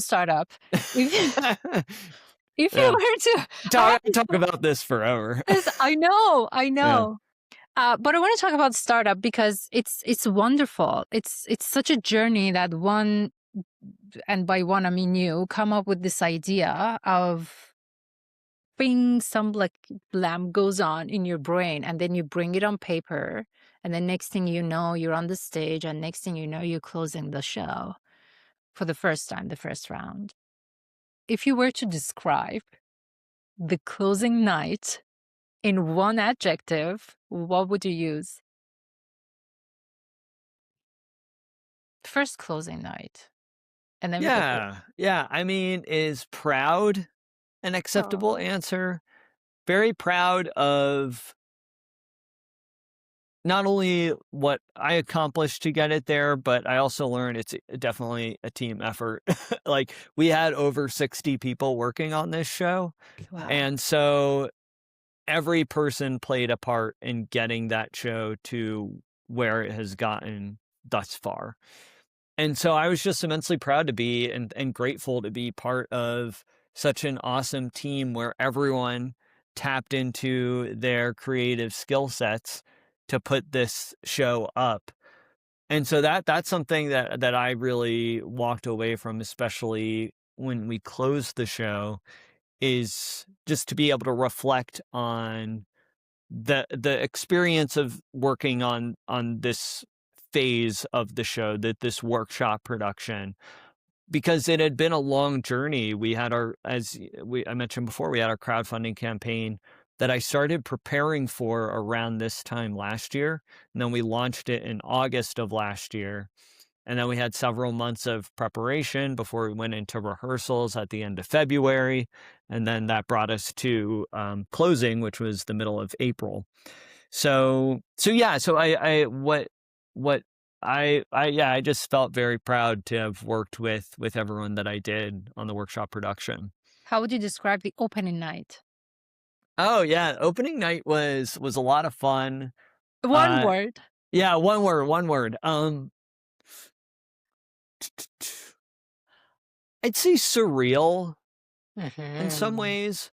startup, if if you Yeah. were to, I talk about this forever. I know, Yeah. but I want to talk about startup because it's wonderful. It's such a journey that one, and by one I mean you, come up with this idea of bring some like lamp goes on in your brain, and then you bring it on paper, and then next thing you know, you're on the stage, and next thing you know, you're closing the show for the first time, the first round. If you were to describe the closing night in one adjective, what would you use? First closing night, and then we go to. Yeah. I mean, is proud an acceptable Oh, answer? Very proud of not only what I accomplished to get it there, but I also learned it's definitely a team effort. Like, we had over 60 people working on this show. wow. And so every person played a part in getting that show to where it has gotten thus far. And so I was just immensely proud to be and grateful to be part of such an awesome team where everyone tapped into their creative skill sets to put this show up. And so that's something that I really walked away from, especially when we closed the show, is just to be able to reflect on the experience of working on this phase of the show, that this workshop production, because it had been a long journey. We had I mentioned before, we had our crowdfunding campaign that I started preparing for around this time last year, and then we launched it in August of last year. And then we had several months of preparation before we went into rehearsals at the end of February. And then that brought us to closing, which was the middle of April. So yeah, so I just felt very proud to have worked with everyone that I did on the workshop production. How would you describe the opening night? Oh yeah, opening night was a lot of fun. One Uh word. yeah, one word. I'd say surreal in some Mhm. ways,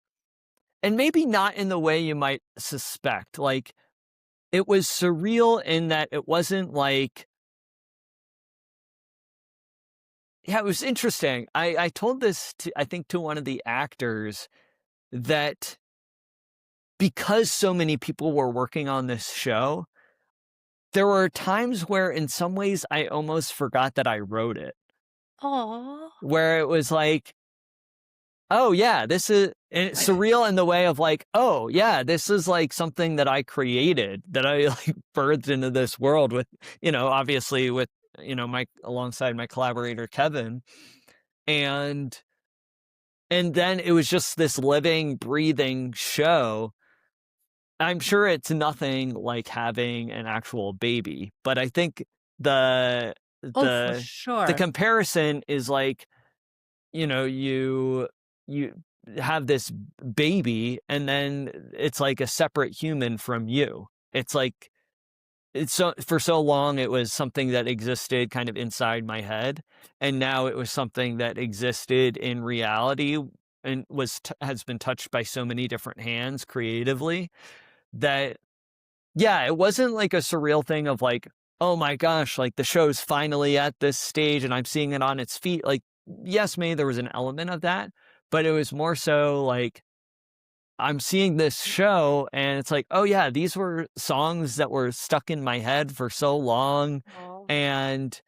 and maybe not in the way you might suspect. Like, it was surreal in that it wasn't like, yeah, it was interesting. I told this to, I think, to one of the actors, that because so many people were working on this show, there were times where in some ways I almost forgot that I wrote it, Aw. where it was like, oh yeah, this is, and it's surreal in the way of like, oh yeah, this is like something that I created, that I like birthed into this world with, obviously with, my, alongside my collaborator Kevin. And then it was just this living, breathing show. I'm sure it's nothing like having an actual baby, but I think the Oh, for the the sure. comparison is like, you have this baby, and then it's like a separate human from you. It's like, it's so, for so long it was something that existed kind of inside my head, and now it was something that existed in reality, and has been touched by so many different hands creatively, that yeah, it wasn't like a surreal thing of like, oh my gosh, like the show's finally at this stage and I'm seeing it on its feet. Like, yes, maybe there was an element of that, but it was more so like, I'm seeing this show and it's like, oh yeah, these were songs that were stuck in my head for so long. Oh. And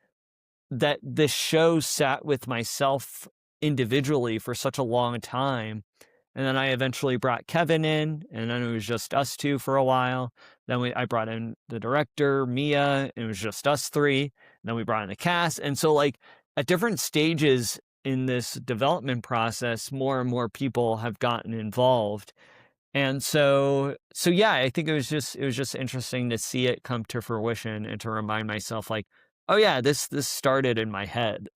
that this show sat with myself individually for such a long time. And then I eventually brought Kevin in, and then it was just us two for a while. Then I brought in the director, Mia, and it was just us three. And then we brought in the cast. And so, like, at different stages in this development process, more and more people have gotten involved. And so yeah, I think it was just interesting to see it come to fruition and to remind myself, like, oh yeah, this started in my head.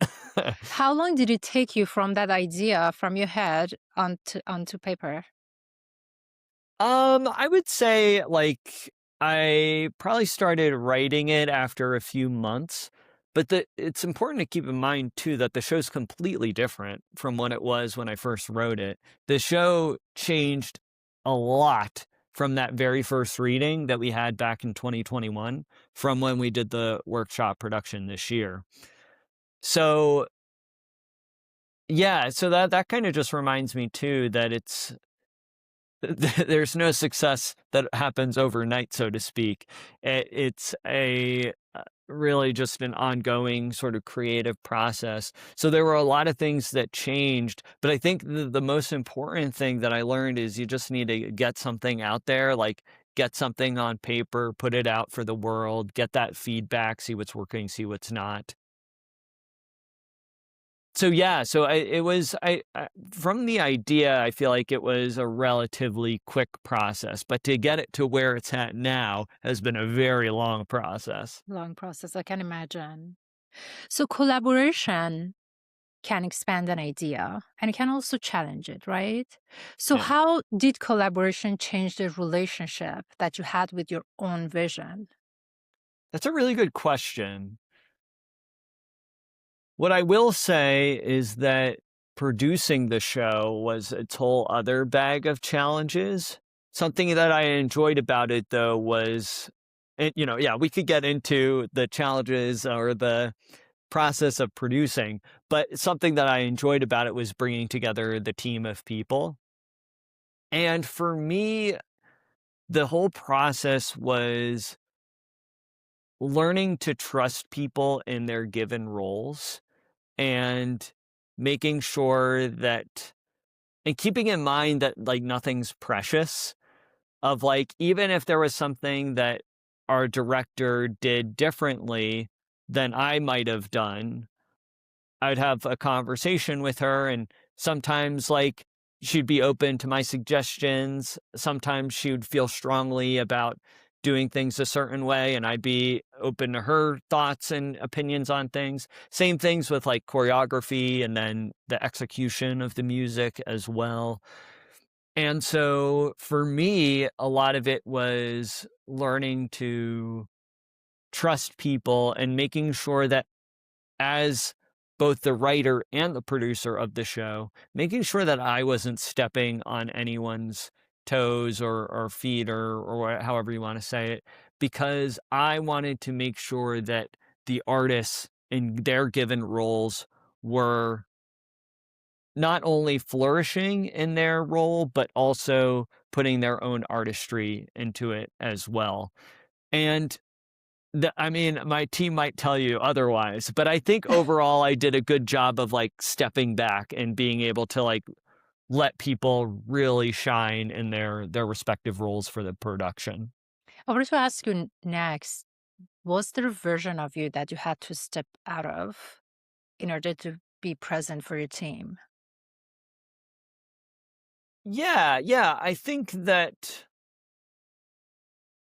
How long did it take you from that idea from your head onto paper? I would say, like, I probably started writing it after a few months, But it's important to keep in mind too that the show's completely different from what it was when I first wrote it. The show changed a lot from that very first reading that we had back in 2021 from when we did the workshop production this year. So yeah, so that kind of just reminds me too that there's no success that happens overnight, so to speak. It's a really just an ongoing sort of creative process. So there were a lot of things that changed, but I think the most important thing that I learned is you just need to get something out there, like get something on paper, put it out for the world, get that feedback, see what's working, see what's not. So yeah, so it was from the idea, I feel like it was a relatively quick process, but to get it to where it's at now has been a very long process. Long process, I can imagine. So collaboration can expand an idea and it can also challenge it, right? So Yeah. how did collaboration change the relationship that you had with your own vision? That's a really good question. What I will say is that producing the show was its whole other bag of challenges. Something that I enjoyed about it though was yeah, we could get into the challenges or the process of producing, but something that I enjoyed about it was bringing together the team of people. And for me, the whole process was learning to trust people in their given roles and making sure that and keeping in mind that like nothing's precious of like even if there was something that our director did differently than I might have done, I'd have a conversation with her and sometimes like she'd be open to my suggestions. Sometimes she would feel strongly about doing things a certain way and I'd be open to her thoughts and opinions on things. Same things with like choreography and then the execution of the music as well. And so for me, a lot of it was learning to trust people and making sure that as both the writer and the producer of the show, making sure that I wasn't stepping on anyone's toes or feet or however you want to say it, because I wanted to make sure that the artists in their given roles were not only flourishing in their role, but also putting their own artistry into it as well. And I mean, my team might tell you otherwise, but I think overall I did a good job of like stepping back and being able to like let people really shine in their respective roles for the production. I wanted to ask you next, was there a version of you that you had to step out of in order to be present for your team? Yeah, yeah, I think that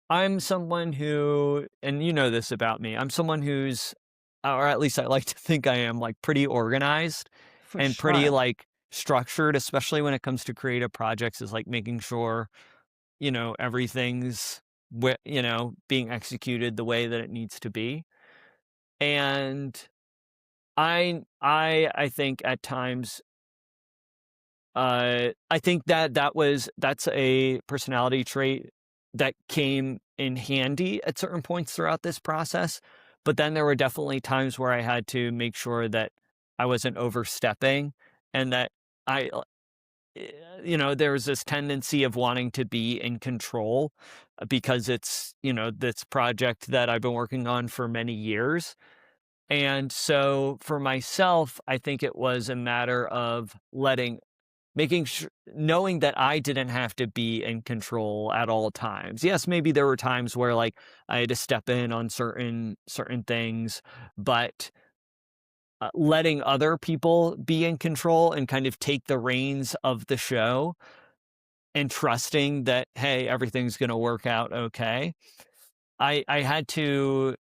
I'm someone who, and you know this about me, I'm someone who's, or at least I like to think I am, like pretty organized For and pretty sure. like structured, especially when it comes to creative projects, is like making sure, everything's, being executed the way that it needs to be. And I think at times, I think that's a personality trait that came in handy at certain points throughout this process, but then there were definitely times where I had to make sure that I wasn't overstepping and that I, there was this tendency of wanting to be in control because it's, this project that I've been working on for many years. And so for myself, I think it was a matter of making sure knowing that I didn't have to be in control at all times. Yes, maybe there were times where, like, I had to step in on certain things, but, letting other people be in control and kind of take the reins of the show and trusting that, "Hey, everything's gonna work out okay." I had to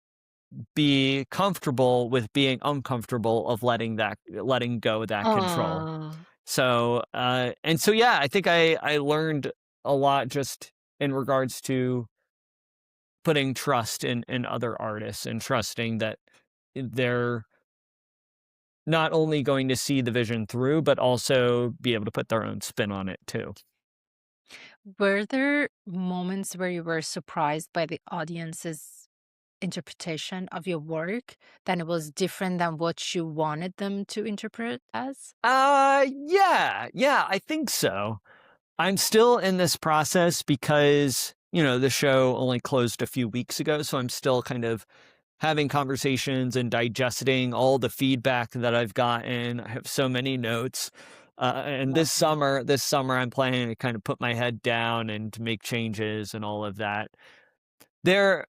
be comfortable with being uncomfortable of letting go of that control. Oh. So, and so, yeah, I think I learned a lot just in regards to putting trust in other artists and trusting that they're not only going to see the vision through, but also be able to put their own spin on it too. Were there moments where you were surprised by the audience's interpretation of your work, that it was different than what you wanted them to interpret as? Yeah, I think so. I'm still in this process because, the show only closed a few weeks ago, so I'm still kind of having conversations and digesting all the feedback that I've gotten. I have so many notes. And this Lovely. summer, I'm planning to kind of put my head down and to make changes and all of that. There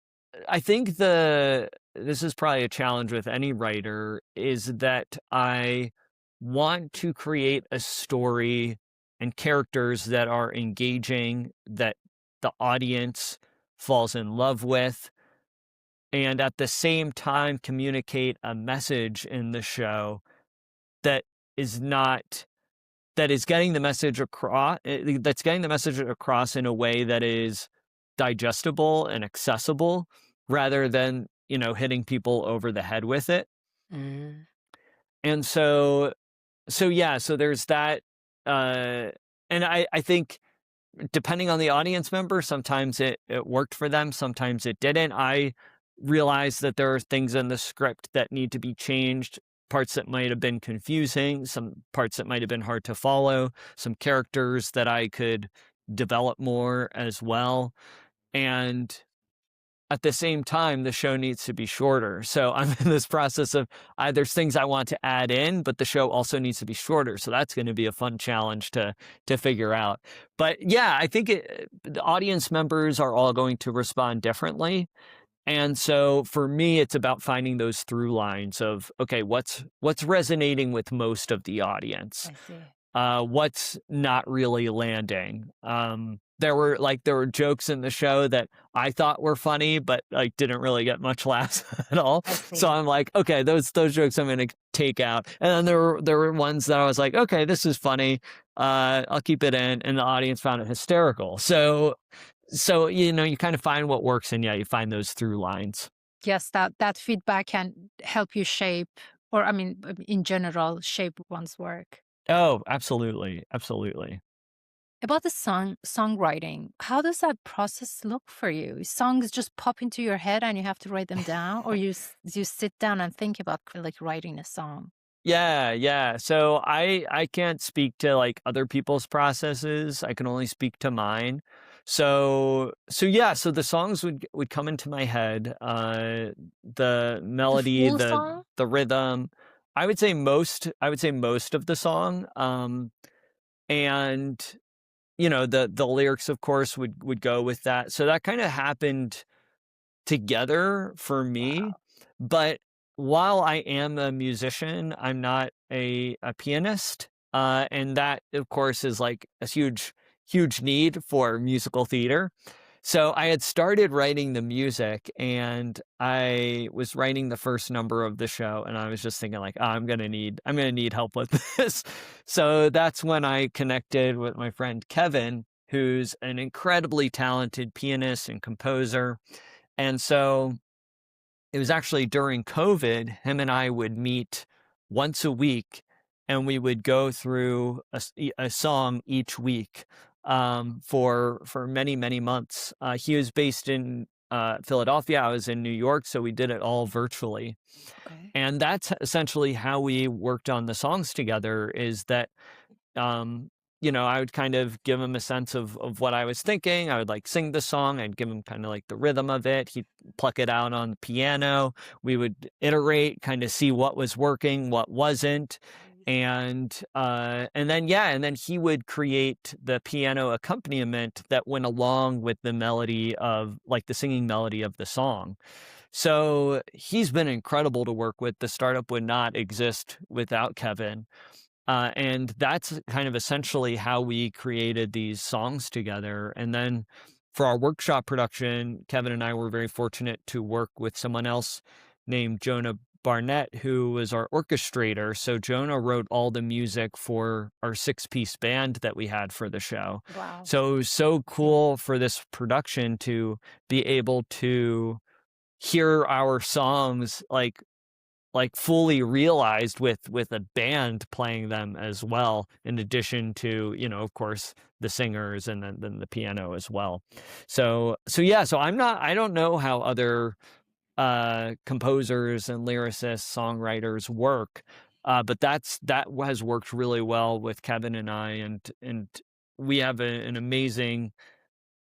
I think this is probably a challenge with any writer, is that I want to create a story and characters that are engaging, that the audience falls in love with, and at the same time communicate a message in the show that is not that is getting the message across that's getting the message across in a way that is digestible and accessible rather than, hitting people over the head with it. Mm, And so there's that uh and I think depending on the audience member, sometimes it worked for them, sometimes it didn't. I realized that there are things in the script that need to be changed, parts that might have been confusing, some parts that might have been hard to follow, some characters that I could develop more as well. And at the same time, the show needs to be shorter. So I'm in this process of there's things I want to add in, but the show also needs to be shorter. So that's going to be a fun challenge to figure out. But yeah, I think the audience members are all going to respond differently. And so for me, it's about finding those through lines of, okay, what's resonating with most of the audience, I see. what's not really landing. There were jokes in the show that I thought were funny, but like didn't really get much laughs at all. I So see. I'm like, okay, those jokes I'm gonna take out. And then there were ones that I was like, okay, this is funny. I'll keep it in, and the audience found it hysterical. So you kind of find what works, and yeah, you find those through lines. Yes, that feedback can help you shape, or I mean, in general, shape one's work. Oh, absolutely, absolutely. About the songwriting, how does that process look for you? Songs just pop into your head and you have to write them down, or you sit down and think about like writing a song? Yeah. So I can't speak to like other people's processes. I can only speak to mine. So yeah, so the songs would come into my head. The The melody, full the song? the rhythm. I would say most of the song. And the lyrics of course would go with that. So that kind of happened together for me. Wow. But while I am a musician, I'm not a pianist. And that, of course, is like a huge, huge need for musical theater. So I had started writing the music and I was writing the first number of the show and I was just thinking like, I'm gonna need help with this. So that's when I connected with my friend Kevin, who's an incredibly talented pianist and composer. And so it was actually during COVID, him and I would meet once a week and we would go through a song each week for many, many months. He was based in Philadelphia. I was in New York, so we did it all virtually. Okay. And that's essentially how we worked on the songs together, is that um, I would kind of give him a sense of what I was thinking. I would like sing the song. I'd give him kind of like the rhythm of it. He'd pluck it out on the piano. We would iterate, kind of see what was working, what wasn't. And then he would create the piano accompaniment that went along with the melody of like the singing melody of the song. So he's been incredible to work with. The startup would not exist without Kevin. And that's kind of essentially how we created these songs together. And then for our workshop production, Kevin and I were very fortunate to work with someone else named Jonah Barnett, who was our orchestrator. So Jonah wrote all the music for our six-piece band that we had for the show. Wow. So it was so cool for this production to be able to hear our songs like like fully realized with a band playing them as well, in addition to, of course, the singers and then the piano as well. So yeah, so I don't know how other composers and lyricists, songwriters work. But that has worked really well with Kevin and I, and we have an amazing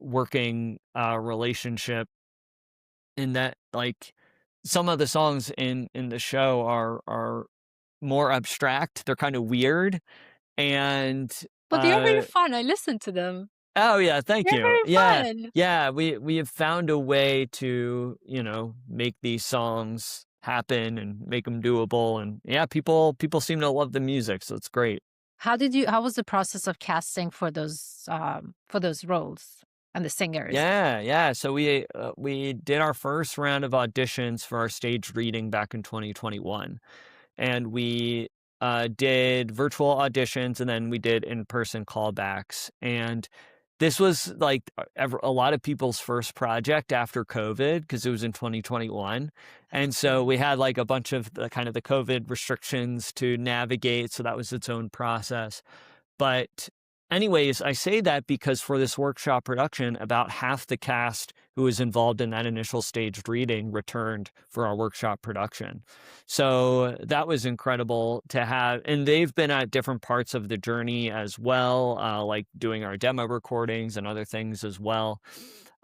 working relationship, in that, like, some of the songs in the show are more abstract. They're kind of weird, and But they are very fun. I listen to them. oh, yeah, thank They're you. very Yeah. fun. Yeah, we have found a way to, make these songs happen and make them doable, and yeah, people seem to love the music, so it's great. How was the process of casting for those roles and the singers? Yeah, yeah, so we did our first round of auditions for our staged reading back in 2021, and we did virtual auditions, and then we did in-person callbacks. And this was like a lot of people's first project after COVID, because it was in 2021. And so we had like a bunch of the kind of the COVID restrictions to navigate. So that was its own process. But anyways, I say that because for this workshop production, about half the cast who was involved in that initial staged reading returned for our workshop production. So that was incredible to have. And they've been at different parts of the journey as well, like doing our demo recordings and other things as well.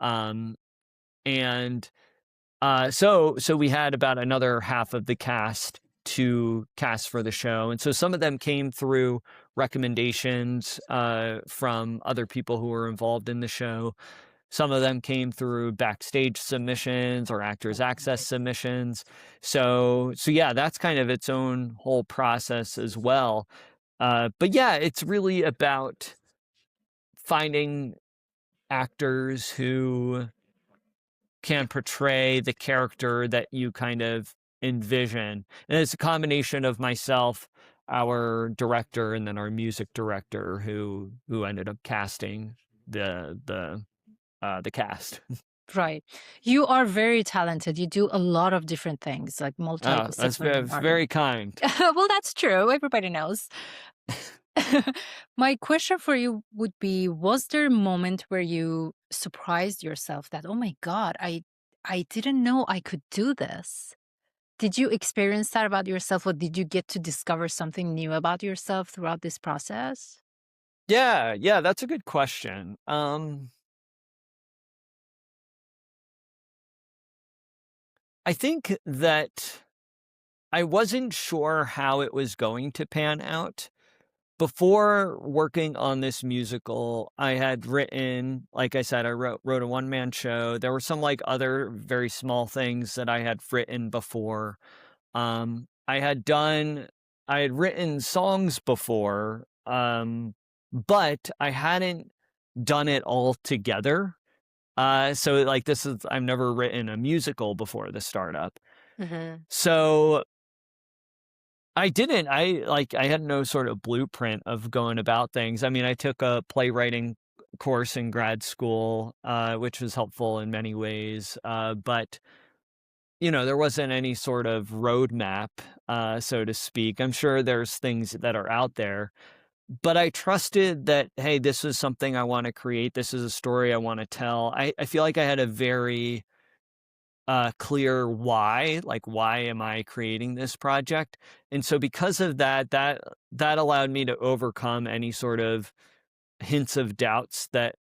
Um, and so we had about another half of the cast to cast for the show, and so some of them came through recommendations from other people who were involved in the show. Some of them came through backstage submissions or Actors Access submissions. So yeah, that's kind of its own whole process as well. But yeah, it's really about finding actors who can portray the character that you kind of envision. And it's a combination of myself, our director, and then our music director who ended up casting the cast. Right. You are very talented. You do a lot of different things, like Oh, that's multidisciplinary artist. very kind. Well, that's true. Everybody knows. My question for you would be, was there a moment where you surprised yourself that, oh my God, I didn't know I could do this? Did you experience that about yourself, or did you get to discover something new about yourself throughout this process? Yeah, yeah, that's a good question. I think that I wasn't sure how it was going to pan out. Before working on this musical, I had written, like I said, I wrote a one-man show. There were some, like, other very small things that I had written before. Um, I had done I had written songs before, but I hadn't done it all together. So, like, I've never written a musical before the startup. Hmm. So I had no sort of blueprint of going about things. I mean, I took a playwriting course in grad school, which was helpful in many ways. But, there wasn't any sort of roadmap, so to speak. I'm sure there's things that are out there, but I trusted that, hey, this is something I want to create. This is a story I want to tell. I feel like I had a very clear why, like, why am I creating this project? And so because of that allowed me to overcome any sort of hints of doubts that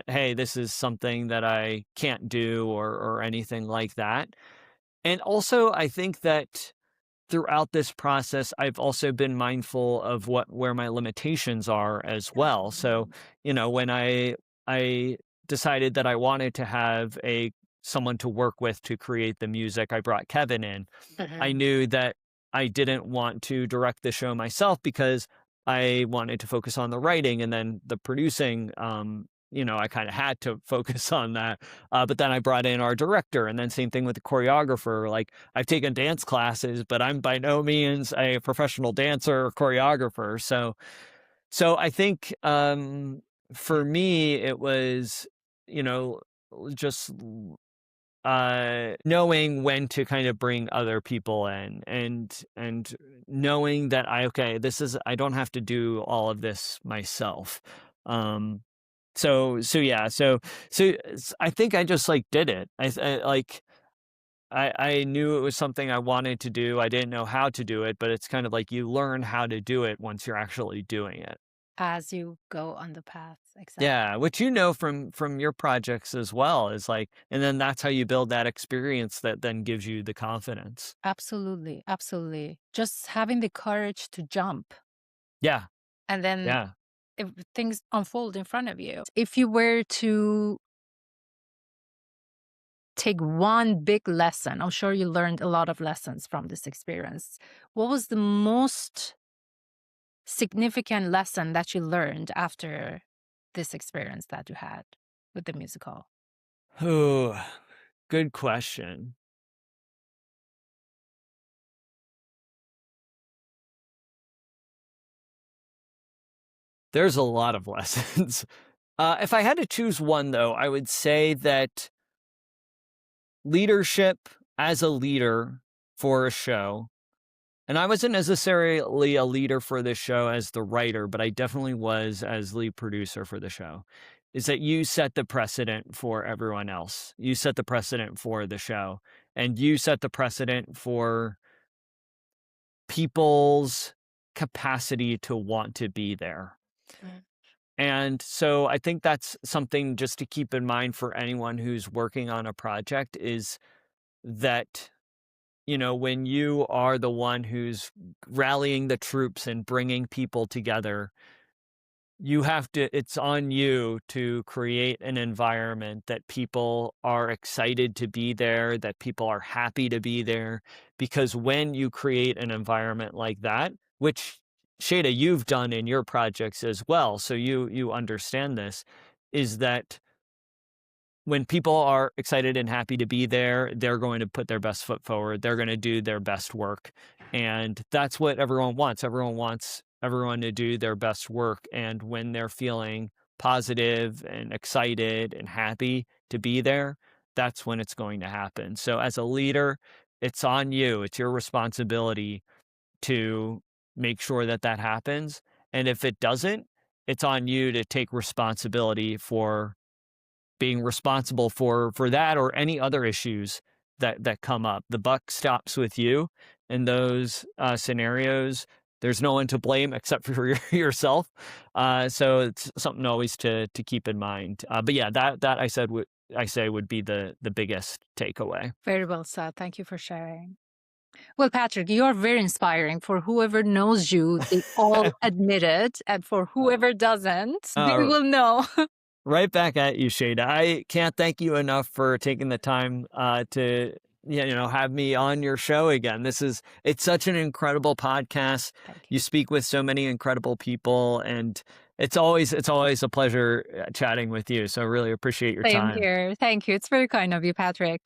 hey, this is something that I can't do, or anything like that. And also, I think that throughout this process, I've also been mindful of where my limitations are as well. So, when I decided that I wanted to have a someone to work with to create the music, I brought Kevin in. I Hmm. knew that I didn't want to direct the show myself, because I wanted to focus on the writing, and then the producing. I kind of had to focus on that. But then I brought in our director, and then same thing with the choreographer. Like, I've taken dance classes, but I'm by no means a professional dancer or choreographer. So I think for me, it was, you know, just knowing when to kind of bring other people in, and knowing that okay, I don't have to do all of this myself. Um, so I think I just like did it. I knew it was something I wanted to do. I didn't know how to do it, but it's kind of like you learn how to do it once you're actually doing it. As you go on the path. Exactly. Yeah, which from your projects as well is like, and then that's how you build that experience that then gives you the confidence. Absolutely. Absolutely. Just having the courage to jump, Yeah, and then yeah. if things unfold in front of you. If you were to take one big lesson, I'm sure you learned a lot of lessons from this experience. What was the most significant lesson that you learned after this experience that you had with the musical? Ooh, good question. There's a lot of lessons. If I had to choose one, though, I would say that leadership as a leader for a show, and I wasn't necessarily a leader for this show as the writer, but I definitely was as lead producer for the show, is that you set the precedent for everyone else. You set the precedent for the show, and you set the precedent for people's capacity to want to be there. Mm. And so I think that's something just to keep in mind for anyone who's working on a project is that, when you are the one who's rallying the troops and bringing people together, it's on you to create an environment that people are excited to be there, that people are happy to be there. Because when you create an environment like that, which Shada, you've done in your projects as well, so you understand this, is that when people are excited and happy to be there, they're going to put their best foot forward. They're going to do their best work. And that's what everyone wants. Everyone wants everyone to do their best work. And when they're feeling positive and excited and happy to be there, that's when it's going to happen. So as a leader, it's on you. It's your responsibility to make sure that that happens. And if it doesn't, it's on you to take responsibility for being responsible for that or any other issues that come up. The buck stops with you in those scenarios. There's no one to blame except for yourself. So it's something always to keep in mind. But yeah, that I say would be the biggest takeaway. Very well said. Thank you for sharing. Well, Patrick, you're very inspiring. For whoever knows you, they all admit it. And for whoever doesn't, they Uh, will know. Right back at you, Shada. I can't thank you enough for taking the time to have me on your show again. It's such an incredible podcast. Thank you. You speak with so many incredible people, and it's always a pleasure chatting with you. So I really appreciate your Same time. here. Thank you. It's very kind of you, Patrick.